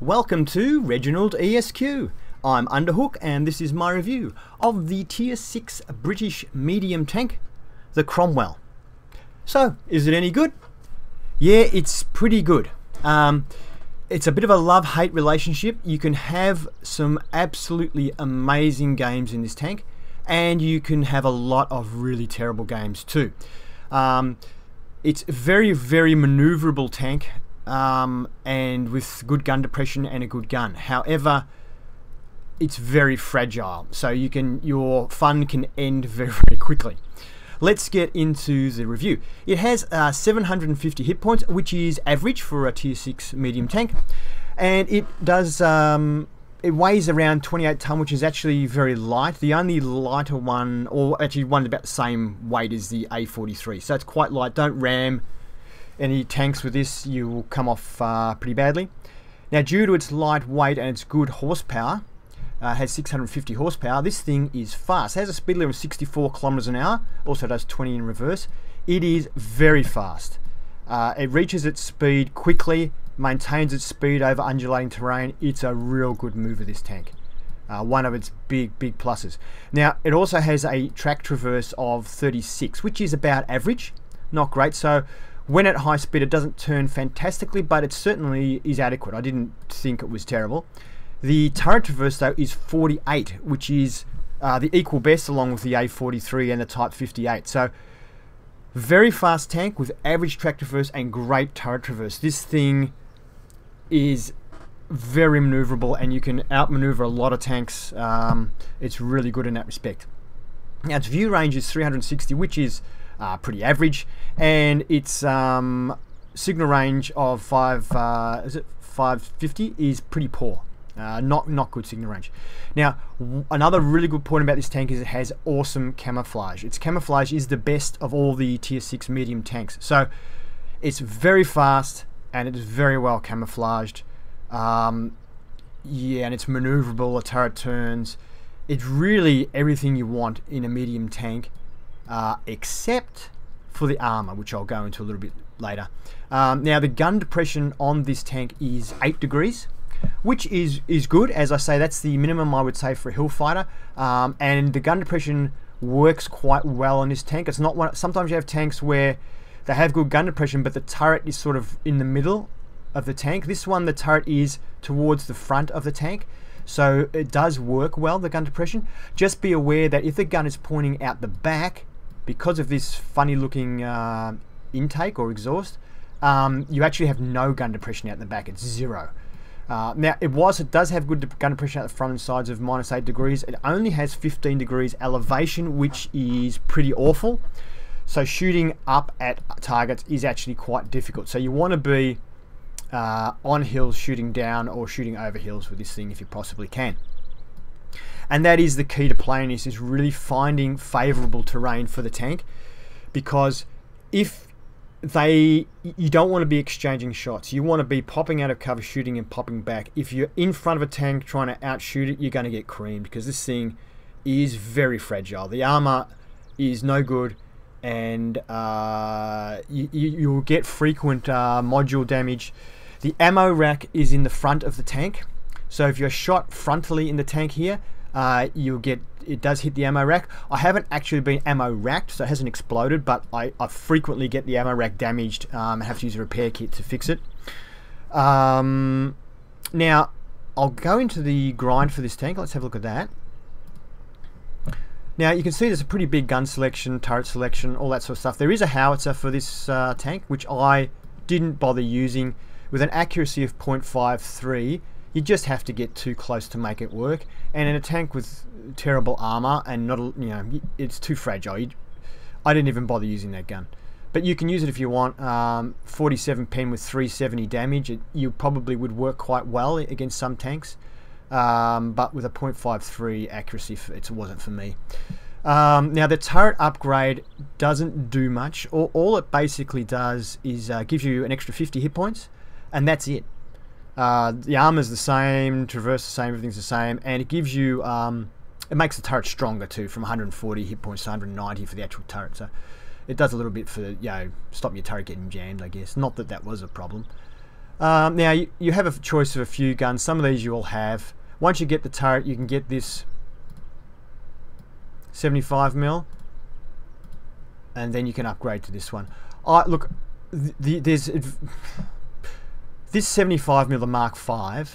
Welcome to ReginaldESQ. I'm Underhook and this is my review of the Tier 6 British medium tank, the Cromwell. So, is it any good? Yeah, it's pretty good. It's a bit of a love-hate relationship. You can have some absolutely amazing games in this tank, and you can have a lot of really terrible games too. It's a very, very maneuverable tank, and with good gun depression and a good gun. However, it's very fragile, so your fun can end very, very quickly. Let's get into the review. It has 750 hit points, which is average for a Tier 6 medium tank, and it does it weighs around 28 tonne, which is actually very light. The only lighter one, or actually one about the same weight, is the A43, so it's quite light. Don't ram any tanks with this, you will come off pretty badly. Now, due to its light weight and its good horsepower, has 650 horsepower, this thing is fast. It has a speed limit of 64 kilometers an hour, also does 20 in reverse. It is very fast. It reaches its speed quickly, maintains its speed over undulating terrain. It's a real good mover, this tank. One of its big pluses. Now, it also has a track traverse of 36, which is about average, not great. So when at high speed, it doesn't turn fantastically, but it certainly is adequate. I didn't think it was terrible. The turret traverse, though, is 48, which is the equal best along with the A43 and the Type 58. So, very fast tank with average track traverse and great turret traverse. This thing is very maneuverable, and you can outmaneuver a lot of tanks. It's really good in that respect. Now, its view range is 360, which is pretty average, and its signal range of 550 is pretty poor. Not good signal range. Now, another really good point about this tank is it has awesome camouflage. Its camouflage is the best of all the Tier 6 medium tanks. So it's very fast and it is very well camouflaged. Yeah, and it's maneuverable. The turret turns. It's really everything you want in a medium tank, except for the armor, which I'll go into a little bit later. Now, the gun depression on this tank is 8 degrees. Which is good. As I say, that's the minimum I would say for a hill fighter, and the gun depression works quite well on this tank. It's not one. Sometimes you have tanks where they have good gun depression, but the turret is sort of in the middle of the tank. This one, the turret is towards the front of the tank, so it does work well, the gun depression. Just be aware that if the gun is pointing out the back, because of this funny looking intake or exhaust, you actually have no gun depression out the back. It's 0. Now, it does have good gun depression at the front and sides of -8 degrees. It only has 15 degrees elevation, which is pretty awful. So shooting up at targets is actually quite difficult. So you want to be on hills shooting down, or shooting over hills with this thing if you possibly can. And that is the key to playing this, is really finding favorable terrain for the tank, because you don't want to be exchanging shots. You want to be popping out of cover, shooting, and popping back. If you're in front of a tank trying to outshoot it, you're going to get creamed, because this thing is very fragile. The armor is no good, and you'll get frequent module damage. The ammo rack is in the front of the tank, so if you're shot frontally in the tank here, it does hit the ammo rack. I haven't actually been ammo racked, so it hasn't exploded, but I frequently get the ammo rack damaged and have to use a repair kit to fix it. Now, I'll go into the grind for this tank. Let's have a look at that. Now, you can see there's a pretty big gun selection, turret selection, all that sort of stuff. There is a howitzer for this tank, which I didn't bother using. With an accuracy of 0.53, you just have to get too close to make it work. And in a tank with terrible armor and it's too fragile. I didn't even bother using that gun. But you can use it if you want. 47 pen with 370 damage. You probably would work quite well against some tanks. But with a 0.53 accuracy, it wasn't for me. Now, the turret upgrade doesn't do much. All it basically does is gives you an extra 50 hit points, and that's it. The armor's the same, traverse the same, everything's the same, and it gives you it makes the turret stronger too, from 140 hit points to 190 for the actual turret. So it does a little bit for, stopping your turret getting jammed, I guess. Not that that was a problem. Now you have a choice of a few guns. Some of these you will have. Once you get the turret, you can get this 75mm, and then you can upgrade to this one. Look, there's this 75mm, the Mark V.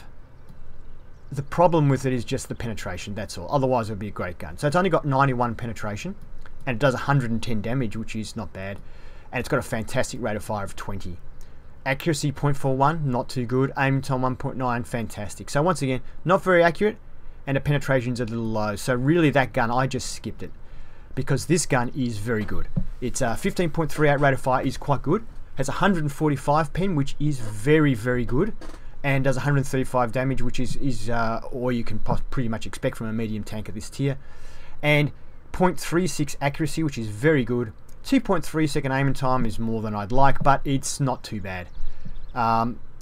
The problem with it is just the penetration, that's all. Otherwise it would be a great gun. So it's only got 91 penetration, and it does 110 damage, which is not bad. And it's got a fantastic rate of fire of 20. Accuracy 0.41, not too good. Aim time 1.9, fantastic. So once again, not very accurate, and the penetration's a little low. So really that gun, I just skipped it, because this gun is very good. It's a 15.38 rate of fire, is quite good. Has 145 pen, which is very, very good, and does 135 damage, which is all you can pretty much expect from a medium tank of this tier. And 0.36 accuracy, which is very good. 2.3 second aiming time is more than I'd like, but it's not too bad.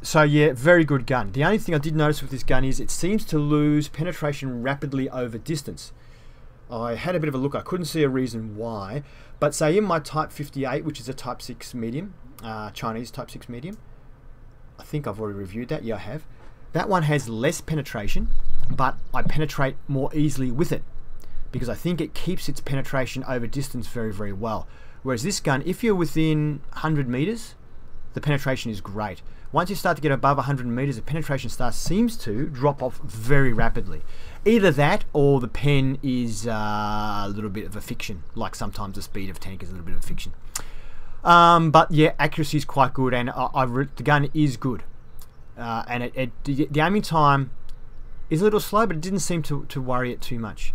So yeah, very good gun. The only thing I did notice with this gun is it seems to lose penetration rapidly over distance. I had a bit of a look, I couldn't see a reason why, but say in my Type 58, which is a Type 6 medium, Chinese Type 6 medium, I think I've already reviewed that, yeah I have. That one has less penetration, but I penetrate more easily with it, because I think it keeps its penetration over distance very, very well. Whereas this gun, if you're within 100 meters, the penetration is great. Once you start to get above 100 meters, the penetration seems to drop off very rapidly. Either that, or the pen is a little bit of a fiction, like sometimes the speed of tank is a little bit of a fiction. But yeah, accuracy is quite good, and the gun is good. And the aiming time is a little slow, but it didn't seem to worry it too much.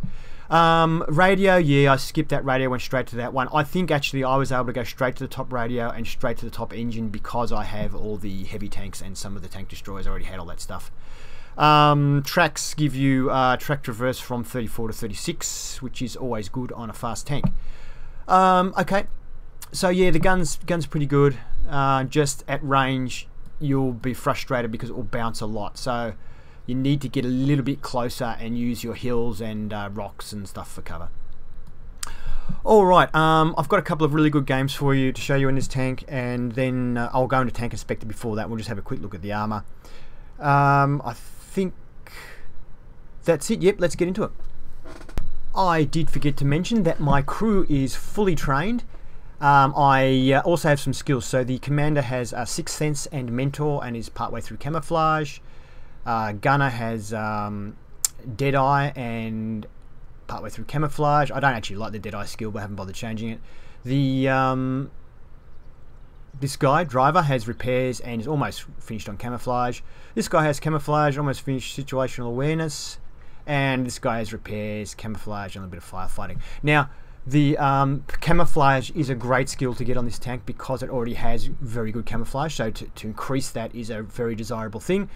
Radio, yeah, I skipped that radio, went straight to that one. I think actually I was able to go straight to the top radio and straight to the top engine because I have all the heavy tanks and some of the tank destroyers. I already had all that stuff. Tracks give you track traverse from 34 to 36, which is always good on a fast tank. Okay, so yeah, the gun's pretty good. Just at range, you'll be frustrated because it will bounce a lot. So you need to get a little bit closer and use your hills and rocks and stuff for cover. Alright, I've got a couple of really good games for you to show you in this tank, and then I'll go into Tank Inspector before that. We'll just have a quick look at the armor. I think that's it. Yep, let's get into it. I did forget to mention that my crew is fully trained. I also have some skills. So the commander has Sixth Sense and Mentor and is partway through Camouflage. Gunner has Deadeye and partway through Camouflage. I don't actually like the Deadeye skill, but I haven't bothered changing it. The this guy, Driver, has Repairs and is almost finished on Camouflage. This guy has Camouflage, almost finished Situational Awareness. And this guy has Repairs, Camouflage, and a bit of Firefighting. Now, the Camouflage is a great skill to get on this tank because it already has very good Camouflage. So to increase that is a very desirable thing.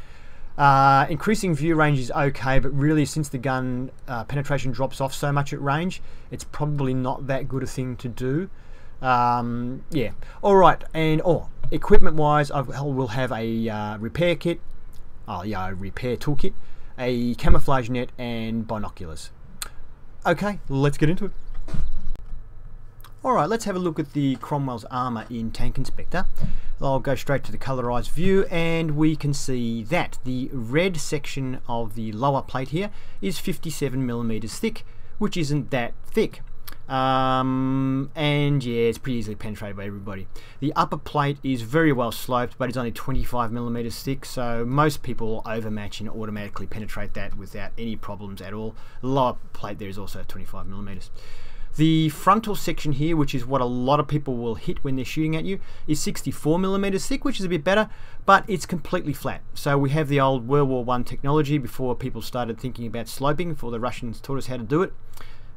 Increasing view range is okay, but really since the gun penetration drops off so much at range, it's probably not that good a thing to do. Yeah. Alright, and equipment wise, I will have a repair kit, a repair toolkit, a camouflage net, and binoculars. Okay, let's get into it. Alright, let's have a look at the Cromwell's armour in Tank Inspector. I'll go straight to the colorized view, and we can see that the red section of the lower plate here is 57mm thick, which isn't that thick. And yeah, it's pretty easily penetrated by everybody. The upper plate is very well sloped, but it's only 25mm thick, so most people overmatch and automatically penetrate that without any problems at all. The lower plate there is also 25mm. The frontal section here, which is what a lot of people will hit when they're shooting at you, is 64mm thick, which is a bit better, but it's completely flat. So we have the old World War I technology before people started thinking about sloping, before the Russians taught us how to do it,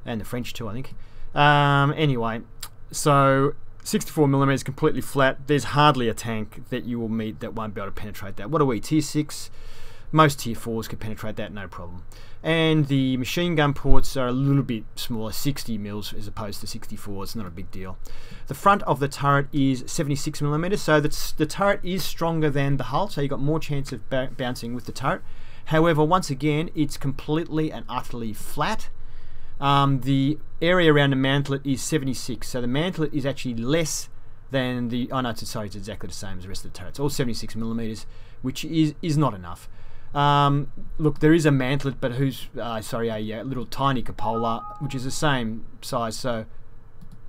and the French too, I think. Anyway, so 64mm is completely flat. There's hardly a tank that you will meet that won't be able to penetrate that. What are we, tier 6? Most tier 4s could penetrate that, no problem. And the machine gun ports are a little bit smaller, 60mm as opposed to 64. It's not a big deal. The front of the turret is 76mm, so the turret is stronger than the hull, so you've got more chance of bouncing with the turret. However, once again, it's completely and utterly flat. The area around the mantlet is 76, so the mantlet is actually less than the... Oh no, it's exactly the same as the rest of the turrets. All 76mm, which is not enough. Look, there is a mantlet, but a little tiny cupola, which is the same size, so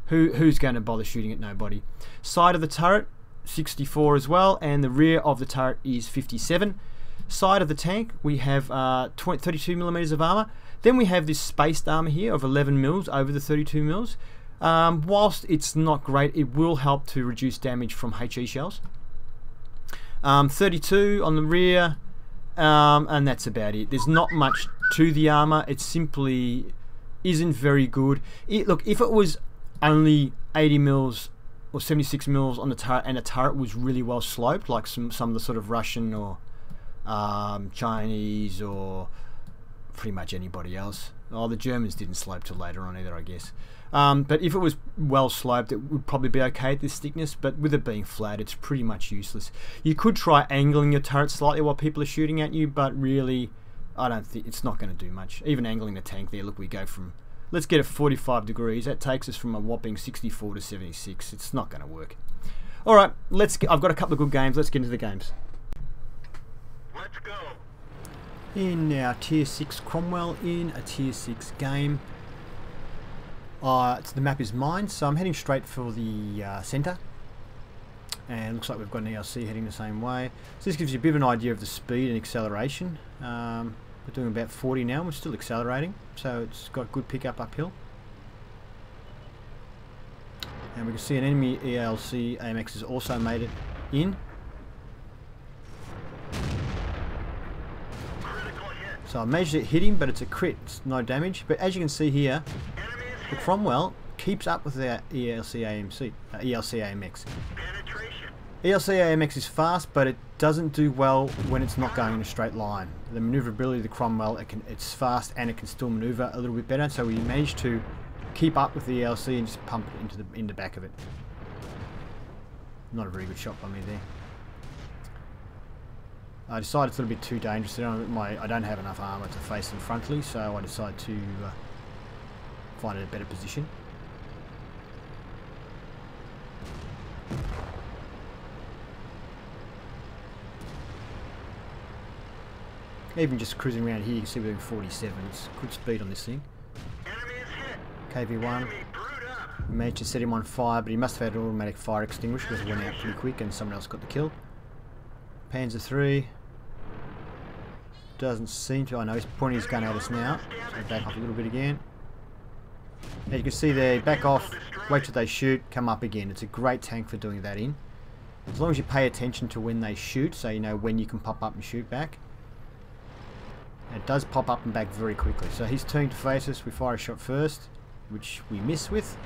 who's going to bother shooting at? Nobody. Side of the turret, 64 as well, and the rear of the turret is 57. Side of the tank, we have 32mm of armour. Then we have this spaced armour here of 11mm over the 32mm. Whilst it's not great, it will help to reduce damage from HE shells. 32 on the rear, and that's about it. There's not much to the armour. It simply isn't very good. Look, if it was only 80mm or 76mm on the turret, and the turret was really well sloped, like some of the sort of Russian or Chinese or pretty much anybody else. Oh, the Germans didn't slope till later on either, I guess. But if it was well sloped, it would probably be okay at this thickness, but with it being flat, it's pretty much useless. You could try angling your turret slightly while people are shooting at you, but really, I don't think it's not going to do much. Even angling the tank there, look, we go from, let's get it 45 degrees. That takes us from a whopping 64 to 76. It's not going to work. All right, I've got a couple of good games. Let's get into the games. Let's go. In our Tier 6 Cromwell in a Tier 6 game. The map is mine, so I'm heading straight for the centre. And looks like we've got an ELC heading the same way. So this gives you a bit of an idea of the speed and acceleration. We're doing about 40 now, we're still accelerating. So it's got good pickup uphill. And we can see an enemy ELC AMX has also made it in. So I managed to hit him, but it's a crit, it's no damage. But as you can see here, the Cromwell keeps up with our ELC AMX. ELC AMX is fast, but it doesn't do well when it's not going in a straight line. The manoeuvrability of the Cromwell, it's fast and it can still manoeuvre a little bit better. So we managed to keep up with the ELC and just pump it in the back of it. Not a very good shot by me there. I decided it's a little bit too dangerous. I don't have enough armour to face them frontally, so I decided to find a better position. Even just cruising around here, you can see we're doing 47. It's good speed on this thing. KV1. We managed to set him on fire, but he must have had an automatic fire extinguisher because it went out pretty quick and someone else got the kill. Panzer 3. Doesn't seem to. I know he's pointing his gun at us now. So back off a little bit again. As you can see there, back off, wait till they shoot, come up again. It's a great tank for doing that in. As long as you pay attention to when they shoot, so you know when you can pop up and shoot back. And it does pop up and back very quickly. So he's turning to face us. We fire a shot first, which we miss with.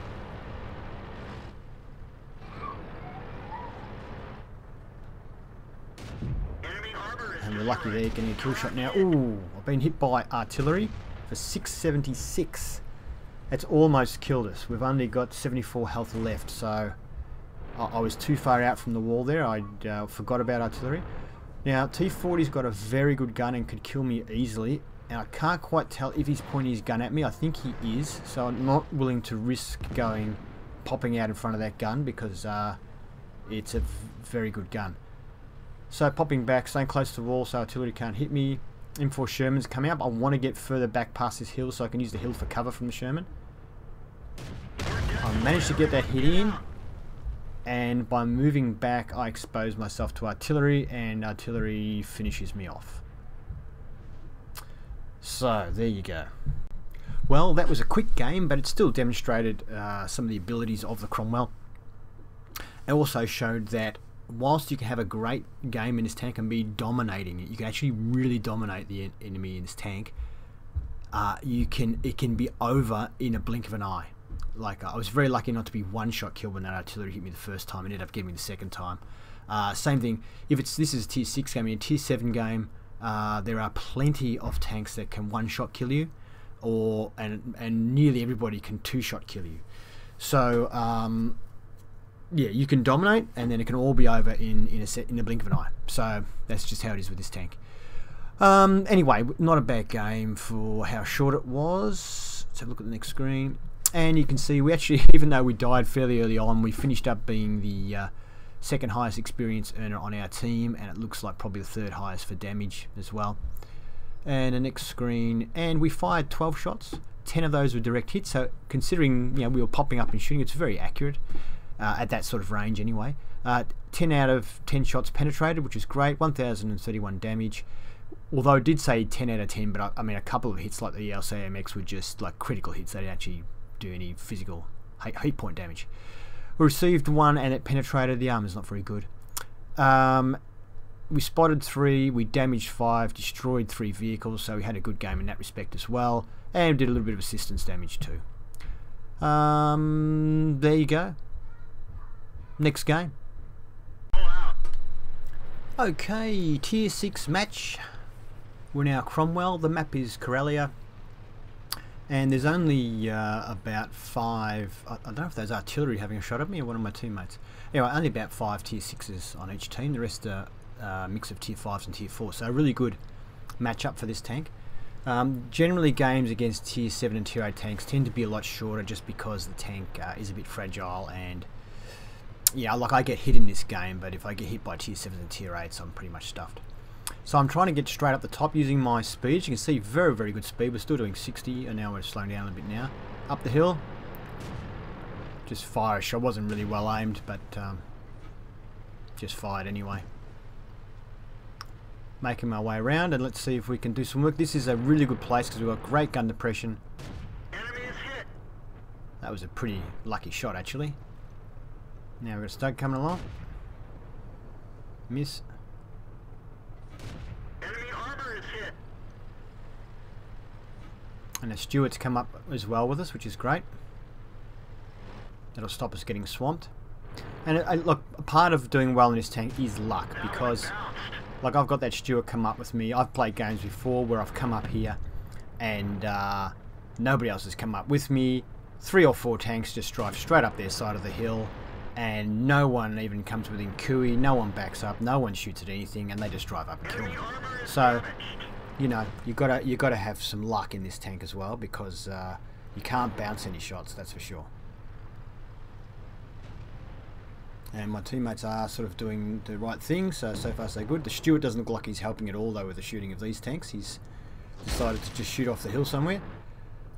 And we're lucky there, getting a kill shot now. Ooh, I've been hit by artillery for 676. That's almost killed us. We've only got 74 health left, so I was too far out from the wall there. I forgot about artillery. Now, T-40's got a very good gun and could kill me easily. And I can't quite tell if he's pointing his gun at me. I think he is, so I'm not willing to risk popping out in front of that gun because it's a very good gun. So popping back, staying close to the wall so artillery can't hit me. M4 Sherman's coming up. I want to get further back past this hill so I can use the hill for cover from the Sherman. I managed to get that hit in, and by moving back I expose myself to artillery, and artillery finishes me off. So there you go. Well, that was a quick game, but it still demonstrated some of the abilities of the Cromwell. It also showed that whilst you can have a great game in this tank and be dominating it, you can actually really dominate the enemy in this tank. It can be over in a blink of an eye. Like, I was very lucky not to be one-shot killed when that artillery hit me the first time and ended up getting me the second time. Same thing, this is a Tier 6 game. In a Tier 7 game, there are plenty of tanks that can one-shot kill you, and nearly everybody can two-shot kill you. So, yeah, you can dominate, and then it can all be over in a blink of an eye. So that's just how it is with this tank. Anyway, not a bad game for how short it was. Let's have a look at the next screen. And you can see we actually, even though we died fairly early on, we finished up being the second highest experience earner on our team, and it looks like probably the third highest for damage as well. And the next screen, and we fired 12 shots. 10 of those were direct hits, so considering we were popping up and shooting, it's very accurate at that sort of range anyway. 10 out of 10 shots penetrated, which is great. 1,031 damage. Although it did say 10 out of 10, but I mean a couple of hits like the LCMX were just like critical hits. They didn't actually do any physical heat point damage. We received 1 and it penetrated. The armor's not very good. We spotted 3, we damaged 5, destroyed 3 vehicles, so we had a good game in that respect as well. And did a little bit of assistance damage too. There you go. Next game. Okay, tier 6 match. We're now Cromwell. The map is Corellia. And there's only about 5... I don't know if there's artillery having a shot at me or one of my teammates. Anyway, only about 5 tier 6s on each team. The rest are a mix of tier 5s and tier 4. So a really good matchup for this tank. Generally games against tier 7 and tier 8 tanks tend to be a lot shorter just because the tank is a bit fragile, and yeah, like I get hit in this game, but if I get hit by tier 7s and tier 8s I'm pretty much stuffed. So I'm trying to get straight up the top using my speed. As you can see, very, very good speed. We're still doing 60 and now we're slowing down a bit now. Up the hill. Just fire a shot. Wasn't really well aimed, but just fired anyway. Making my way around, and let's see if we can do some work. This is a really good place because we've got great gun depression. Enemy is hit. That was a pretty lucky shot actually. Now we've got a Stug coming along. Miss. Enemy armor is hit. And the Stewart's come up as well with us, which is great. That'll stop us getting swamped. And look, a part of doing well in this tank is luck, because like I've got that Stewart come up with me. I've played games before where I've come up here and nobody else has come up with me. 3 or 4 tanks just drive straight up their side of the hill and no one even comes within cooey, no one backs up, no one shoots at anything, and they just drive up and kill me. So, you know, you gotta have some luck in this tank as well, because you can't bounce any shots, that's for sure. And my teammates are sort of doing the right thing, so far so good. The Stewart doesn't look like he's helping at all though with the shooting of these tanks. He's decided to just shoot off the hill somewhere.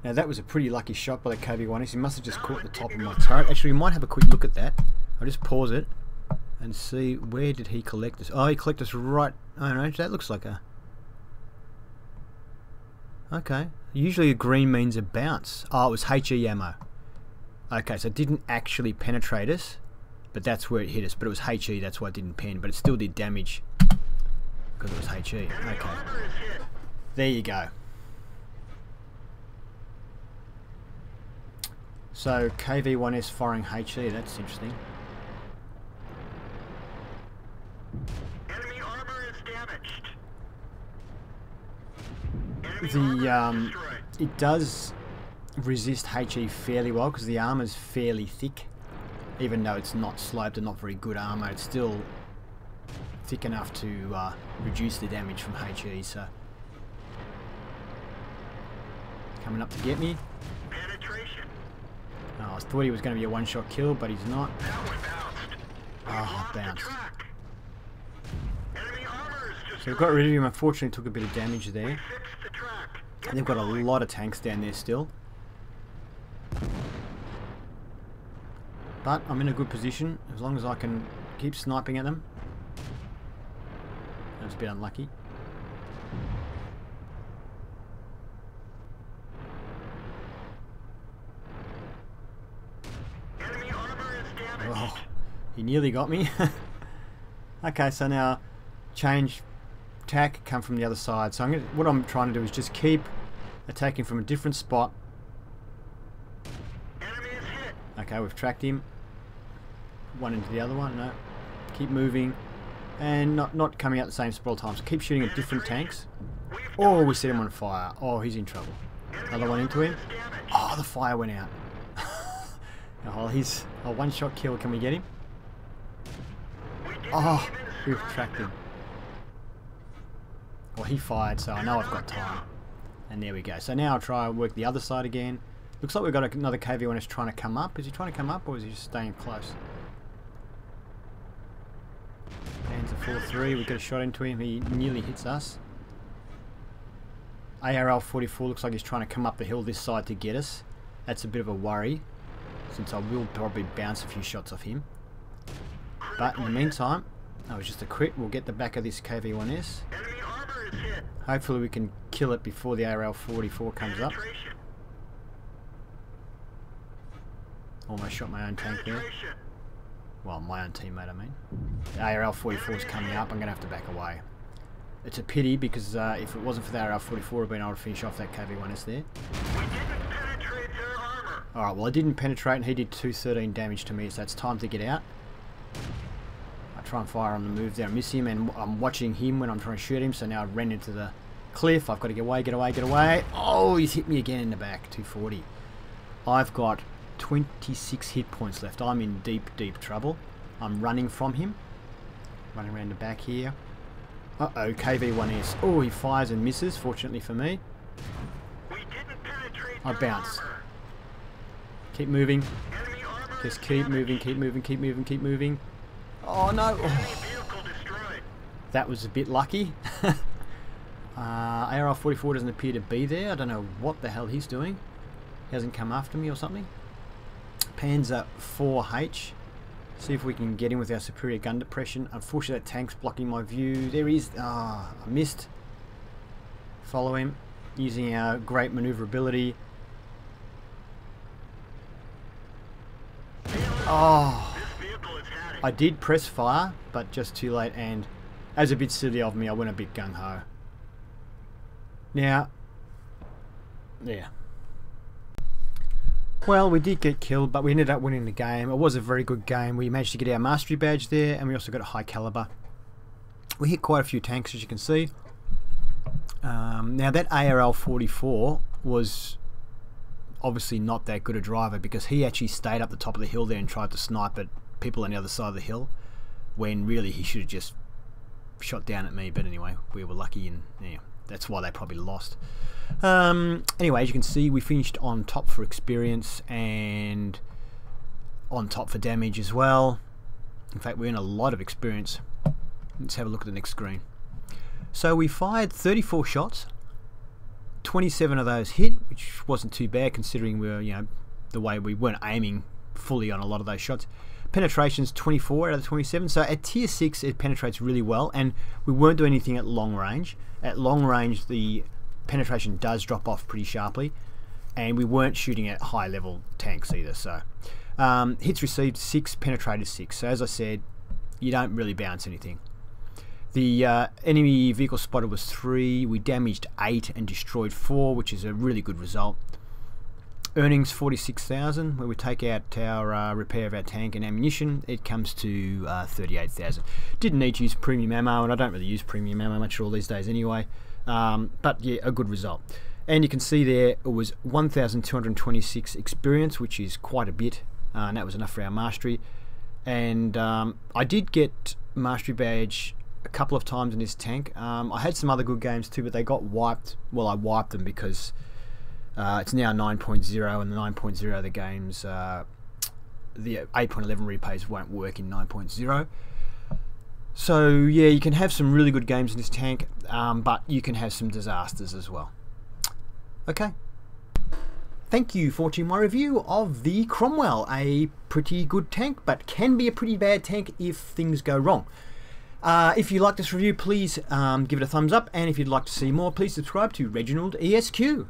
Now that was a pretty lucky shot by the KV-1S. He must have just caught the top of my turret. Actually, we might have a quick look at that. I'll just pause it and see, where did he collect us? Oh, he collected us right... I don't know, that looks like a... Okay. Usually a green means a bounce. Oh, it was HE ammo. Okay, so it didn't actually penetrate us, but that's where it hit us. But it was HE, that's why it didn't pen. But it still did damage because it was HE. Okay. There you go. So KV-1S firing HE, that's interesting. Enemy armor is damaged. It does resist HE fairly well because the armor's fairly thick. Even though it's not sloped and not very good armor, it's still thick enough to reduce the damage from HE. So coming up to get me. Penetration. Oh, I thought he was going to be a one-shot kill, but he's not. That one bounced. Oh, bounced. Enemy armor is destroyed. So we got rid of him. Unfortunately, took a bit of damage there. We fixed the track. And they've got a lot of tanks down there still. But I'm in a good position as long as I can keep sniping at them. That's a bit unlucky. Enemy armor is damaged. Oh, he nearly got me. Okay, so now change tack, come from the other side. So what I'm trying to do is just keep attacking from a different spot. Enemy is hit. Okay, we've tracked him. One into the other one, no. Keep moving. And not coming out the same spot all the time. So keep shooting at different tanks. Oh, we set him on fire. Oh, he's in trouble. Another one into him. Oh, the fire went out. Oh, he's a one-shot kill. Can we get him? Oh, we've tracked him. Well, he fired, so I know I've got time. And there we go. So now I'll try and work the other side again. Looks like we've got another KV-1S trying to come up. Is he trying to come up or is he just staying close? Panzer 4-3, we get a shot into him. He nearly hits us. ARL-44 looks like he's trying to come up the hill this side to get us. That's a bit of a worry, since I will probably bounce a few shots off him. But in the meantime, that was just a crit. We'll get the back of this KV-1S. Enemy armor is hit. Hopefully we can kill it before the ARL-44 comes up. Penetration. Almost shot my own tank there. Penetration. Well, my own teammate, I mean. The ARL-44 is coming up. I'm going to have to back away. It's a pity because if it wasn't for the ARL-44, I'd have been able to finish off that KV-1S there. We didn't penetrate their armor. Alright, well I didn't penetrate and he did 213 damage to me, so it's time to get out. I try and fire on the move there, I miss him, and I'm watching him when I'm trying to shoot him, so now I ran into the cliff. I've got to get away, get away, get away. Oh, he's hit me again in the back, 240. I've got 26 hit points left. I'm in deep, deep trouble. I'm running from him. Running around the back here. Uh-oh, KV-1S. Oh, he fires and misses, fortunately for me. We didn't penetrate I their bounced. armor. Keep moving. Enemy armor Just is keep damaged. moving, keep moving, keep moving, keep moving. Oh no! Enemy Oh, vehicle destroyed. that was a bit lucky. ARL-44 doesn't appear to be there. I don't know what the hell he's doing. He hasn't come after me or something. Panzer 4H. See if we can get in with our superior gun depression. Unfortunately, that tank's blocking my view. There he is. Ah, I missed. Follow him using our great maneuverability. Oh, This vehicle is had it. I did press fire, but just too late, and as a bit silly of me, I went a bit gung-ho. Now, yeah. Well, we did get killed, but we ended up winning the game. It was a very good game. We managed to get our mastery badge there, and we also got a high caliber. We hit quite a few tanks, as you can see. Now, that ARL-44 was obviously not that good a driver because he actually stayed up the top of the hill there and tried to snipe at people on the other side of the hill, when really he should have just shot down at me. But anyway, we were lucky, and yeah, that's why they probably lost. Anyway, as you can see, we finished on top for experience and on top for damage as well. In fact, we earned a lot of experience. Let's have a look at the next screen. So we fired 34 shots. 27 of those hit, which wasn't too bad considering we were, you know, the way we weren't aiming fully on a lot of those shots. Penetration's 24 out of the 27, so at tier 6 it penetrates really well, and we weren't doing anything at long range. At long range the penetration does drop off pretty sharply, and we weren't shooting at high level tanks either. So hits received 6, penetrated 6, so as I said, you don't really bounce anything. The enemy vehicle spotted was 3, we damaged 8 and destroyed 4, which is a really good result. Earnings 46,000. When we take out our repair of our tank and ammunition, it comes to 38,000. Didn't need to use premium ammo, and I don't really use premium ammo much at all these days anyway. But yeah, a good result. And you can see there it was 1,226 experience, which is quite a bit, and that was enough for our mastery. And I did get mastery badge a couple of times in this tank. I had some other good games too, but they got wiped. Well, I wiped them because it's now 9.0, and the 9.0 the games, the 8.11 replays won't work in 9.0. So yeah, you can have some really good games in this tank, but you can have some disasters as well. Okay. Thank you for watching my review of the Cromwell, a pretty good tank, but can be a pretty bad tank if things go wrong. If you like this review, please give it a thumbs up, and if you'd like to see more, please subscribe to ReginaldESQ.